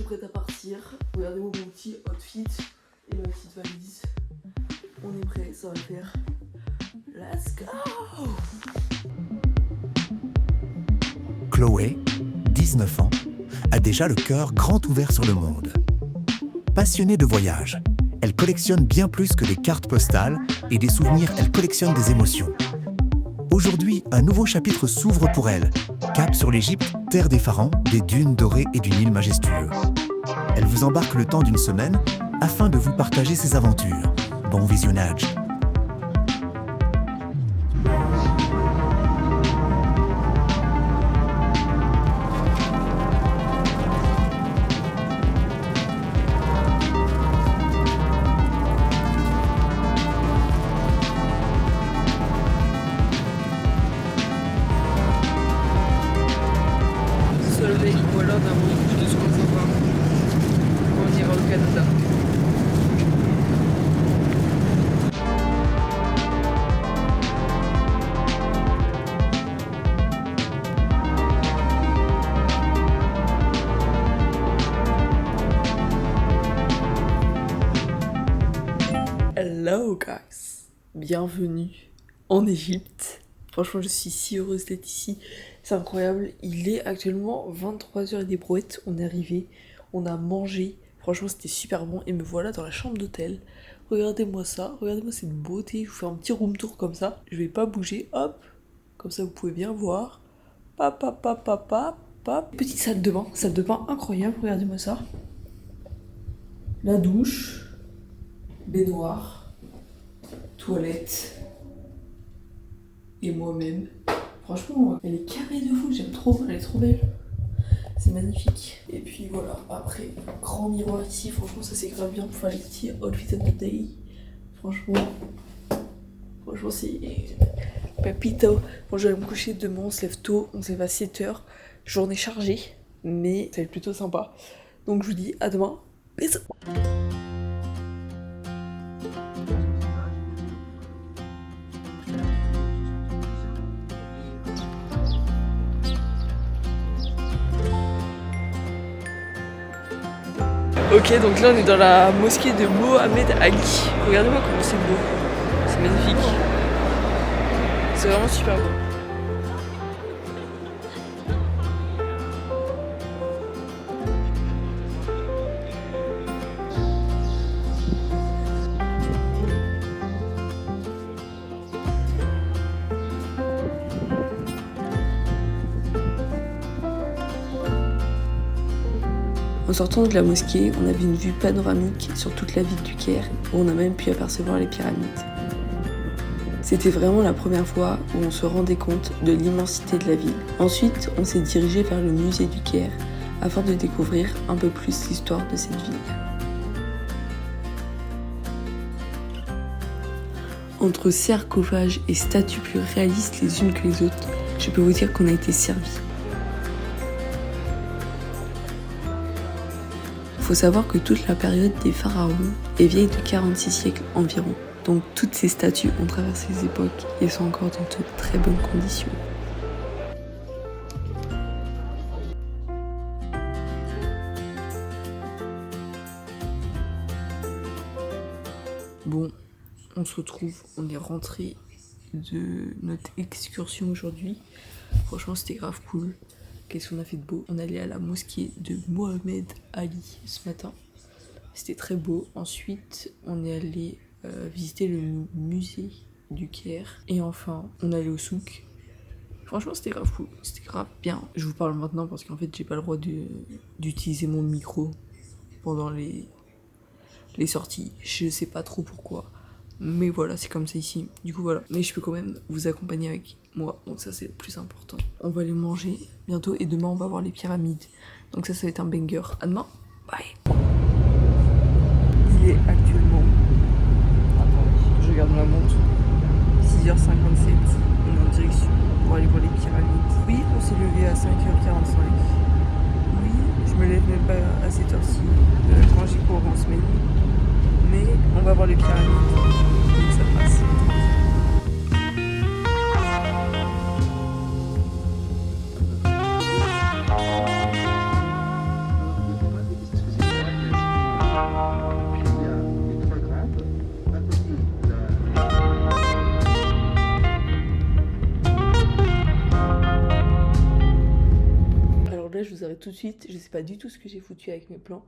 suis prête à partir. Regardez-moi mon petit outfit et ma petite valise. On est prêt, ça va le faire. Let's go! Chloé, 19 ans, a déjà le cœur grand ouvert sur le monde. Passionnée de voyage, elle collectionne bien plus que des cartes postales et des souvenirs, elle collectionne des émotions. Aujourd'hui, un nouveau chapitre s'ouvre pour elle. Cap sur l'Égypte, terre des pharaons, des dunes dorées et du Nil majestueux. Elle vous embarque le temps d'une semaine afin de vous partager ses aventures. Bon visionnage. Soleil, voilà, on a beaucoup de ce qu'on s'en va. On ira au Canada. Hello guys, bienvenue en Égypte. Franchement, je suis si heureuse d'être ici. C'est incroyable. Il est actuellement 23h et des brouettes. On est arrivé, on a mangé. Franchement, c'était super bon. Et me voilà dans la chambre d'hôtel. Regardez-moi ça. Regardez-moi cette beauté. Je vous fais un petit room tour comme ça. Je vais pas bouger. Hop. Comme ça, vous pouvez bien voir. Pap, pap, pap, pap, pap, pap. Petite salle de bain. Salle de bain incroyable. Regardez-moi ça. La douche. Baignoire. Toilette. Et moi-même. Franchement, elle est carrée de fou, j'aime trop, elle est trop belle. C'est magnifique. Et puis voilà, après, grand miroir ici, franchement ça c'est grave bien pour faire les petits outfits of the day. Franchement c'est papito. Bon, je vais me coucher demain, on se lève tôt, on se lève à 7h. Journée chargée, mais ça va être plutôt sympa. Donc je vous dis à demain. Bisous. Ok, donc là on est dans la mosquée de Mohamed Ali. Regardez-moi comment c'est beau. C'est magnifique. C'est vraiment super beau. En sortant de la mosquée, on avait une vue panoramique sur toute la ville du Caire, où on a même pu apercevoir les pyramides. C'était vraiment la première fois où on se rendait compte de l'immensité de la ville. Ensuite, on s'est dirigé vers le musée du Caire, afin de découvrir un peu plus l'histoire de cette ville. Entre sarcophages et statues plus réalistes les unes que les autres, je peux vous dire qu'on a été servis. Il faut savoir que toute la période des pharaons est vieille de 46 siècles environ. Donc toutes ces statues ont traversé les époques et sont encore dans de très bonnes conditions. Bon, on se retrouve, on est rentré de notre excursion aujourd'hui. Franchement c'était grave cool. Qu'est-ce qu'on a fait de beau? On allait à la mosquée de Mohamed Ali ce matin. C'était très beau. Ensuite, on est allé visiter le musée du Caire. Et enfin, on est allé au souk. Franchement, c'était grave cool. C'était grave bien. Je vous parle maintenant parce qu'en fait, j'ai pas le droit d'utiliser mon micro pendant les sorties. Je sais pas trop pourquoi. Mais voilà, c'est comme ça ici. Du coup, voilà. Mais je peux quand même vous accompagner avec moi. Donc ça, c'est le plus important. On va aller manger bientôt. Et demain, on va voir les pyramides. Donc ça va être un banger. À demain. Bye. Il est actuellement... Attendez, je regarde ma montre. 6h57. On est en direction pour aller voir les pyramides. Oui, on s'est levé à 5h45. Oui, je me lève même pas à cette heure-ci. Quand j'ai cours en semaine. Mais on va voir les pyramides. Donc ça passe. Alors là, je vous arrête tout de suite. Je sais pas du tout ce que j'ai foutu avec mes plans,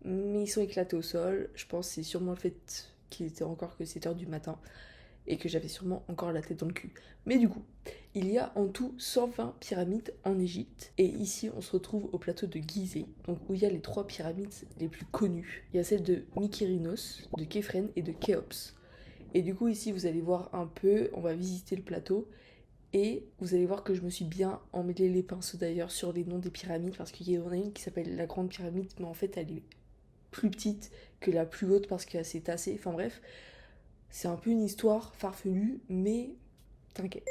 mais ils sont éclatés au sol. Je pense que c'est sûrement le fait qu'il était encore que 7 h du matin et que j'avais sûrement encore la tête dans le cul. Mais du coup, il y a en tout 120 pyramides en Égypte. Et ici, on se retrouve au plateau de Gizeh, donc où il y a les 3 pyramides les plus connues. Il y a celle de Mykérinos, de Képhren et de Khéops. Et du coup, ici, vous allez voir un peu, on va visiter le plateau. Et vous allez voir que je me suis bien emmêlé les pinceaux d'ailleurs sur les noms des pyramides, parce qu'il y en a une qui s'appelle la Grande Pyramide, mais en fait, elle est plus petite que la plus haute parce qu'elle s'est tassée. Enfin bref, c'est un peu une histoire farfelue, mais t'inquiète.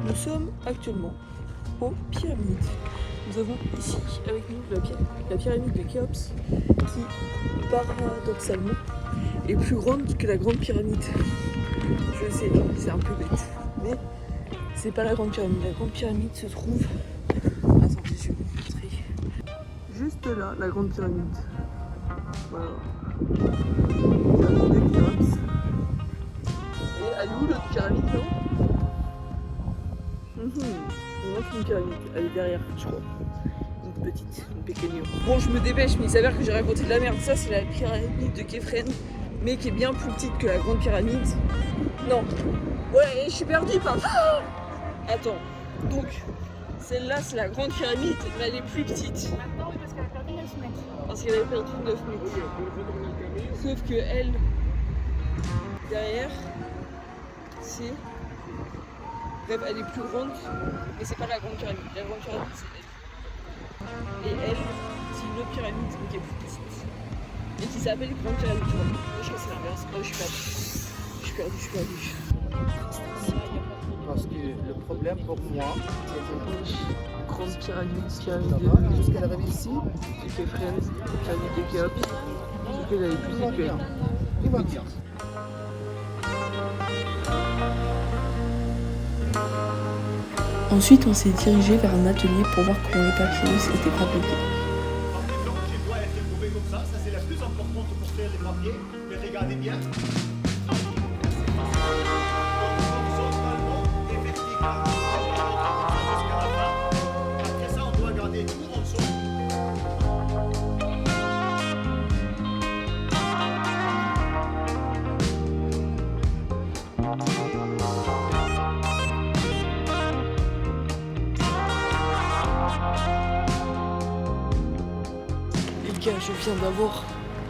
Nous sommes actuellement aux pyramides. Nous avons ici avec nous la pyramide de Khéops qui, paradoxalement, est plus grande que la Grande Pyramide. Je sais, c'est un peu bête, mais c'est pas la Grande Pyramide. La Grande Pyramide se trouve... Attendez, je vais vous montrer. Juste là, la Grande Pyramide. Voilà. Pyramide de Khéops. Et elle est où l'autre pyramide, non? Il manque une pyramide, elle est derrière, je crois. Une petite, une pequeño. Bon, je me dépêche, mais il s'avère que j'ai raconté de la merde. Ça, c'est la pyramide de Képhren, mais qui est bien plus petite que la Grande Pyramide. Non. Ouais, je suis perdue, pardon. Attends. Donc, celle-là, c'est la Grande Pyramide, mais elle est plus petite. Maintenant, oui, parce qu'elle a perdu 9 mètres. Parce qu'elle avait perdu 9 mètres. Sauf que elle, derrière, c'est... Bref, elle est plus grande, mais c'est pas la Grande Pyramide. La Grande Pyramide, c'est elle. Et elle, c'est une autre pyramide, mais qui est plus petite. Et qui s'appelle Grande Pyramide, tu vois. Moi, je crois que c'est l'inverse. Oh, je suis perdue. Parce que le problème pour moi, Grande pyramide, ça pyramide va, jusqu'à l'arrivée ici, de Képhren, pyramide de Khéops. Sauf qu'elle est plus tout va petite que bien. elle. Tout va bien. Ensuite, on s'est dirigé vers un atelier pour voir comment les papyrus étaient fabriqués. Donc, qui doit être courbée comme ça c'est la plus importante pour faire les papiers. Mais regardez bien. Horizontalement et verticalement. Jusqu'à la fin. Après ça, on doit garder tout en dessous. Les gars, je viens d'avoir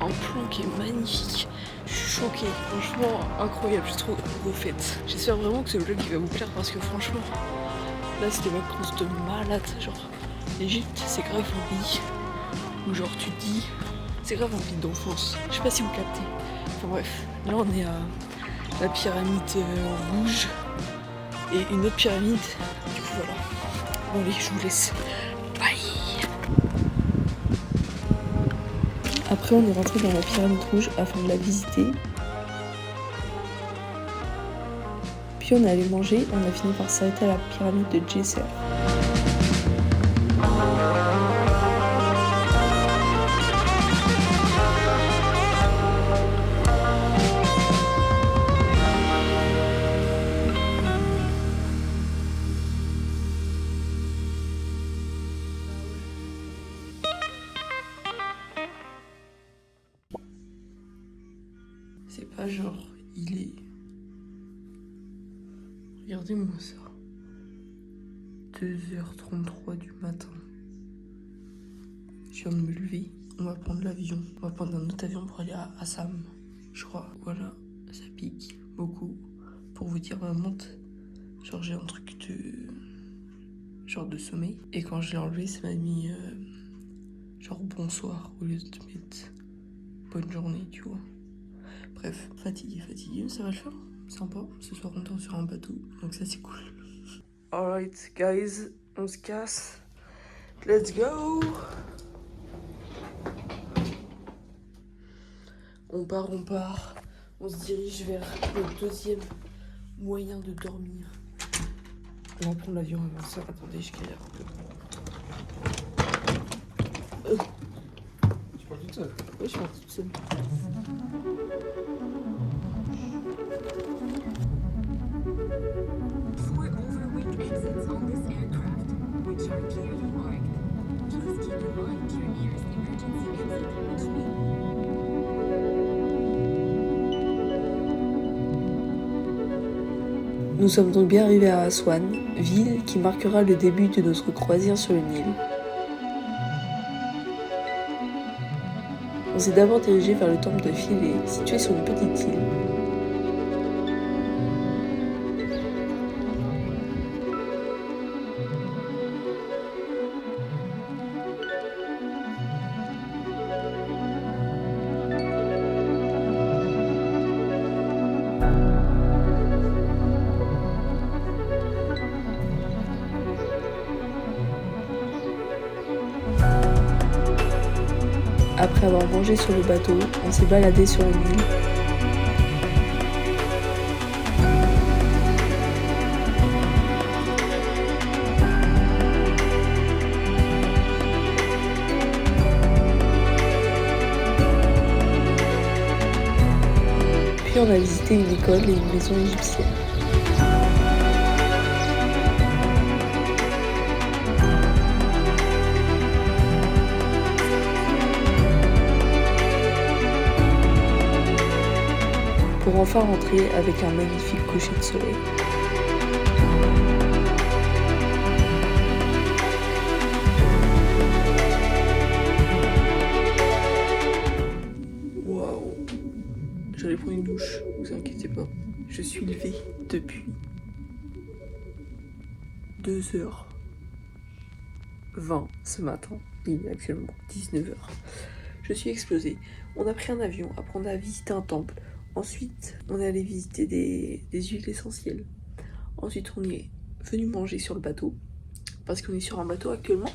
un plan qui est magnifique. Je suis choquée, franchement incroyable, je trouve refaite. J'espère vraiment que ce vlog il va vous plaire parce que franchement, là c'est des vacances de malade. Genre, l'Égypte c'est grave un pays où genre tu te dis, c'est grave un pays d'enfance. Je sais pas si vous captez. Enfin bref, là on est à la pyramide rouge et une autre pyramide. Du coup voilà. Bon allez, je vous laisse. Bye. Après, on est rentré dans la pyramide rouge afin de la visiter. Puis on est allé manger, on a fini par s'arrêter à la pyramide de Djesser. C'est pas genre, il est... Regardez-moi ça. 2h33 du matin. Je viens de me lever. On va prendre l'avion. On va prendre un autre avion pour aller à Assam, je crois. Voilà, ça pique beaucoup. Pour vous dire vraiment, genre j'ai un truc de... genre de sommeil. Et quand je l'ai enlevé, ça m'a mis... genre bonsoir au lieu de te mettre bonne journée, tu vois. Bref, fatigué, mais ça va le faire. Sympa. Ce soir, on dort sur un bateau, donc ça, c'est cool. Alright, guys, on se casse. Let's go! On part. On se dirige vers le deuxième moyen de dormir. On va prendre l'avion avant ça. Attendez, je galère un peu. Tu pars toute seule? Oui, je pars toute seule. For overweight exits on this aircraft, which are clearly marked, please keep in mind your nearest emergency exit, which may Nous sommes donc bien arrivés à Aswan, ville qui marquera le début de notre croisière sur le Nil. On s'est d'abord dirigé vers le temple de Philae, situé sur une petite île. Après avoir mangé sur le bateau, on s'est baladé sur le Nil. Puis on a visité une école et une maison égyptienne. Pour enfin rentrer avec un magnifique coucher de soleil. Waouh! J'allais prendre une douche, vous inquiétez pas. Je suis levée depuis 2h20 ce matin. Il est actuellement 19h. Je suis explosée. On a pris un avion, après on a visité un temple. Ensuite, on est allé visiter des huiles essentielles. Ensuite, on est venu manger sur le bateau, parce qu'on est sur un bateau actuellement.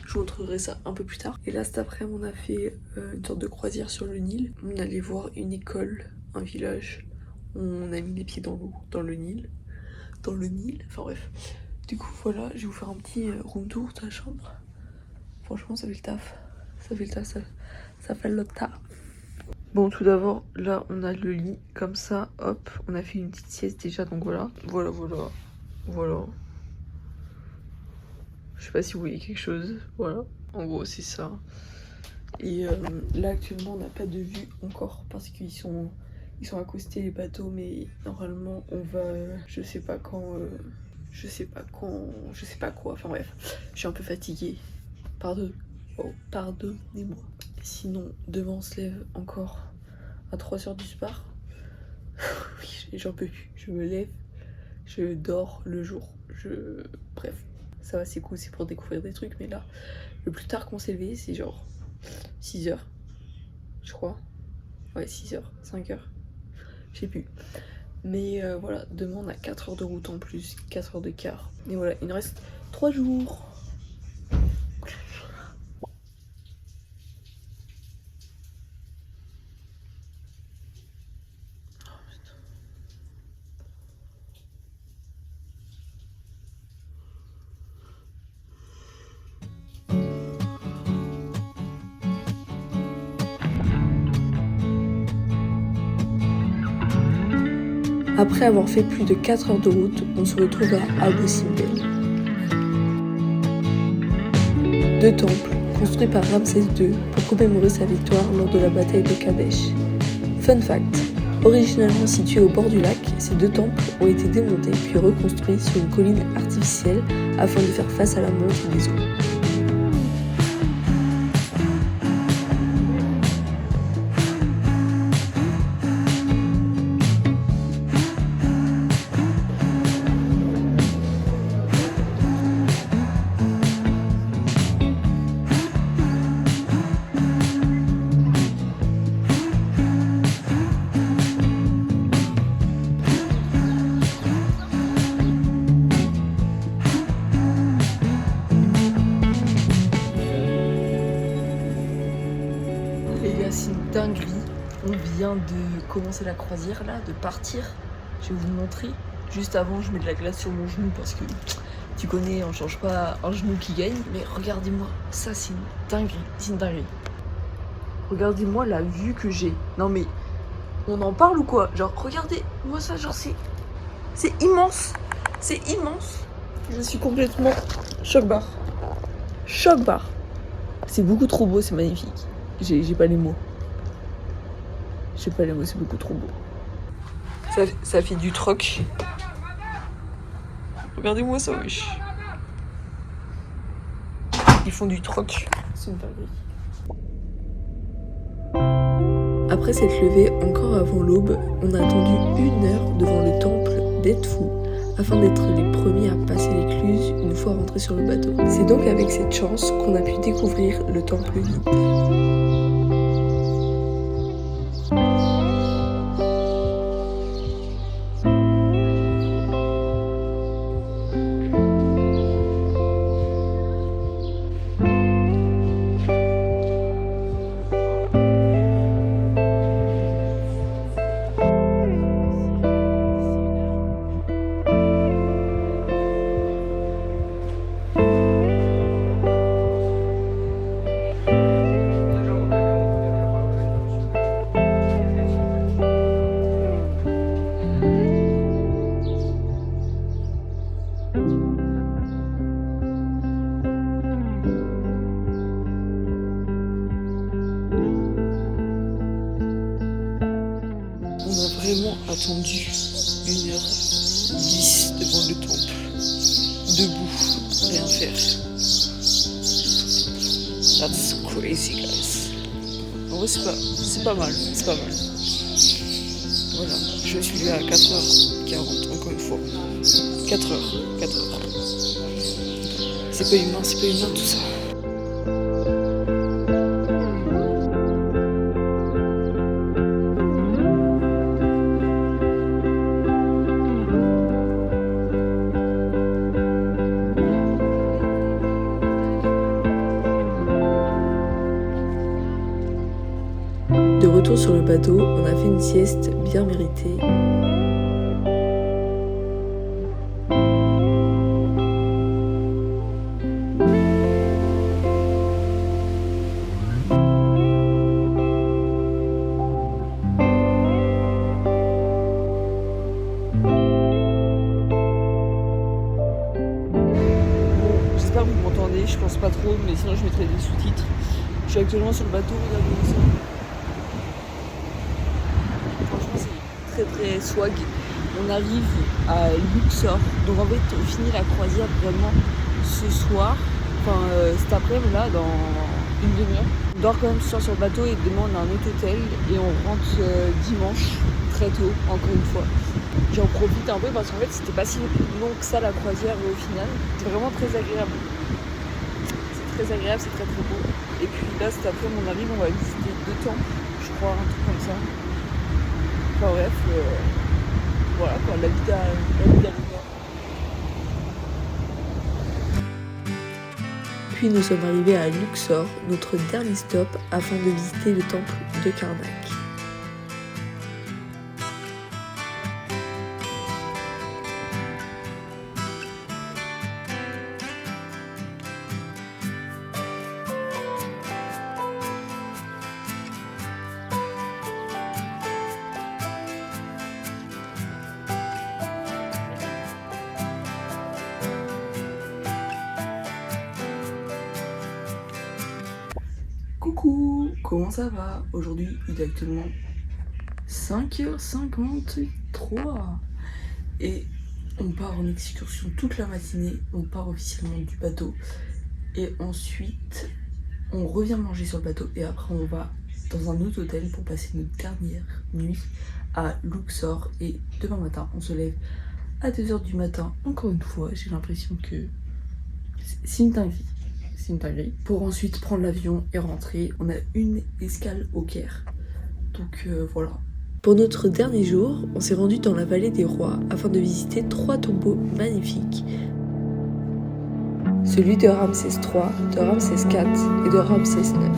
Je vous montrerai ça un peu plus tard. Et là, cet après-midi, on a fait une sorte de croisière sur le Nil. On allait voir une école, un village. On a mis les pieds dans l'eau, dans le Nil. Enfin bref. Du coup, voilà, je vais vous faire un petit room tour de la chambre. Franchement, ça fait le taf. Ça fait le taf. Bon, tout d'abord, là, on a le lit, comme ça, hop, on a fait une petite sieste déjà, donc voilà. Voilà. Je sais pas si vous voyez quelque chose, voilà. En gros, c'est ça. Et là, actuellement, on n'a pas de vue encore, parce qu'ils sont accostés, les bateaux, mais normalement, on va, je sais pas quoi, enfin bref. Je suis un peu fatiguée, pardonnez-moi. Sinon, demain on se lève encore à 3h du soir. J'en peux plus. Je me lève, je dors le jour. Bref, ça va, c'est cool, c'est pour découvrir des trucs. Mais là, le plus tard qu'on s'est levé, c'est genre 6h, je crois. Ouais, 6h, 5h. Je sais plus. Mais voilà, demain on a 4 heures de route en plus, 4 heures de quart. Et voilà, il nous reste 3 jours. Après avoir fait plus de 4 heures de route, on se retrouve à Abu Simbel. 2 temples construits par Ramsès II pour commémorer sa victoire lors de la bataille de Kadesh. Fun fact, originalement situés au bord du lac, ces 2 temples ont été démontés puis reconstruits sur une colline artificielle afin de faire face à la montée des eaux. vient de commencer la croisière là, de partir. Je vais vous le montrer. Juste avant, je mets de la glace sur mon genou parce que tu connais, on change pas un genou qui gagne. Mais regardez-moi, ça c'est une dinguerie, c'est une dinguerie. Regardez-moi la vue que j'ai. Non mais, on en parle ou quoi? Genre, regardez-moi ça, genre c'est immense. C'est immense. Je suis complètement choc-barre. Choc-barre. C'est beaucoup trop beau, c'est magnifique. J'ai pas les mots. J'ai pas les mots, c'est beaucoup trop beau. Ça fait du troc. Regardez-moi ça, wesh. Ils font du troc. C'est une dinguerie. Après s'être levé encore avant l'aube, on a attendu 1 heure devant le temple d'Edfu afin d'être les premiers à passer l'écluse une fois rentrés sur le bateau. C'est donc avec cette chance qu'on a pu découvrir le temple vide. On a vraiment attendu 1h10 devant le temple, debout, rien faire. That's crazy, guys. En vrai, c'est pas mal, c'est pas mal. Voilà, je suis là à 4h40, encore une fois. 4h. C'est pas humain tout ça. De retour sur le bateau, on a fait une sieste bien méritée. J'espère que vous m'entendez, je pense pas trop, mais sinon je mettrai des sous-titres. Je suis actuellement sur le bateau, regardez ça. Franchement, c'est très swag. On arrive à Luxor. Donc en fait, on finit la croisière vraiment ce soir. Enfin, cet après-midi là, dans une demi-heure. On dort quand même ce soir sur le bateau et demain on a un autre hôtel. Et on rentre dimanche, très tôt, encore une fois. J'en profite un peu parce qu'en fait, c'était pas si long que ça la croisière au final. C'est vraiment très agréable. C'est très agréable, c'est très beau. Et puis là, cet après-midi, on arrive, on va visiter 2 temples, je crois, un truc comme ça. Enfin bref, voilà quoi, la vie d'Aruba. Puis nous sommes arrivés à Luxor, notre dernier stop, afin de visiter le temple de Karnak. Coucou, comment ça va? Aujourd'hui, il est actuellement 5h53 et on part en excursion toute la matinée. On part officiellement du bateau et ensuite on revient manger sur le bateau et après on va dans un autre hôtel pour passer notre dernière nuit à Luxor. Et demain matin, on se lève à 2h du matin. Encore une fois, j'ai l'impression que c'est une dinguerie. C'est une dinguerie. Pour ensuite prendre l'avion et rentrer. On a une escale au Caire. Donc voilà. Pour notre dernier jour, on s'est rendu dans la vallée des rois afin de visiter 3 tombeaux magnifiques. Celui de Ramsès III, de Ramsès IV et de Ramsès IX.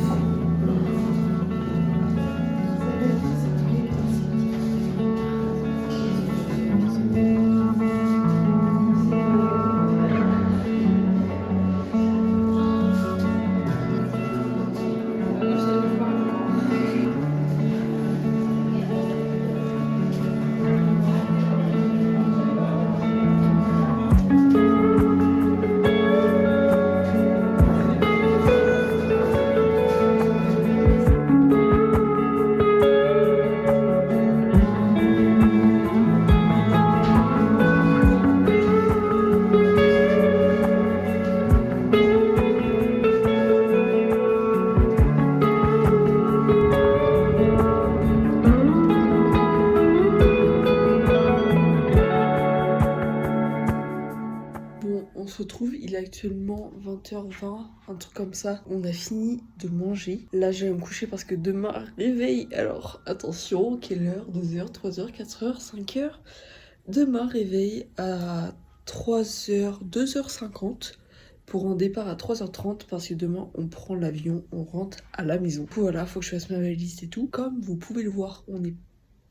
on se retrouve, il est actuellement 20h20, un truc comme ça. On a fini de manger. Là, je vais me coucher parce que demain, réveil. Alors, attention, quelle heure? 2h, 3h, 4h, 5h. Demain, réveil à 3h, 2h50 pour un départ à 3h30 parce que demain, on prend l'avion, on rentre à la maison. Du coup, voilà, faut que je fasse ma valise et tout. Comme vous pouvez le voir, on n'est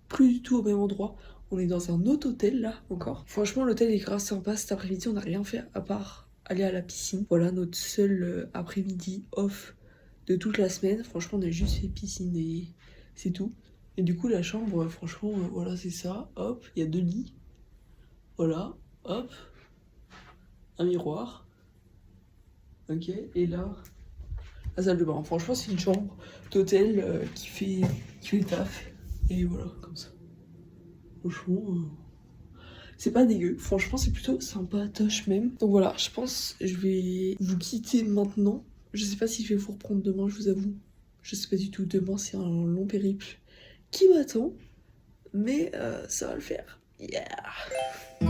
plus du tout au même endroit. On est dans un autre hôtel là encore. Franchement l'hôtel est grave sympa. Cet après-midi on n'a rien fait à part aller à la piscine. Voilà notre seul après-midi off de toute la semaine. Franchement on a juste fait piscine et c'est tout. Et du coup la chambre franchement voilà c'est ça. Hop, il y a 2 lits. Voilà, hop. Un miroir. Ok, et là la salle de bain. Franchement c'est une chambre d'hôtel qui fait le taf. Et voilà, comme ça. Franchement, c'est pas dégueu. Franchement, c'est plutôt sympatoche même. Donc voilà, je pense que je vais vous quitter maintenant. Je sais pas si je vais vous reprendre demain, je vous avoue. Je sais pas du tout. Demain, c'est un long périple qui m'attend. Mais ça va le faire. Yeah!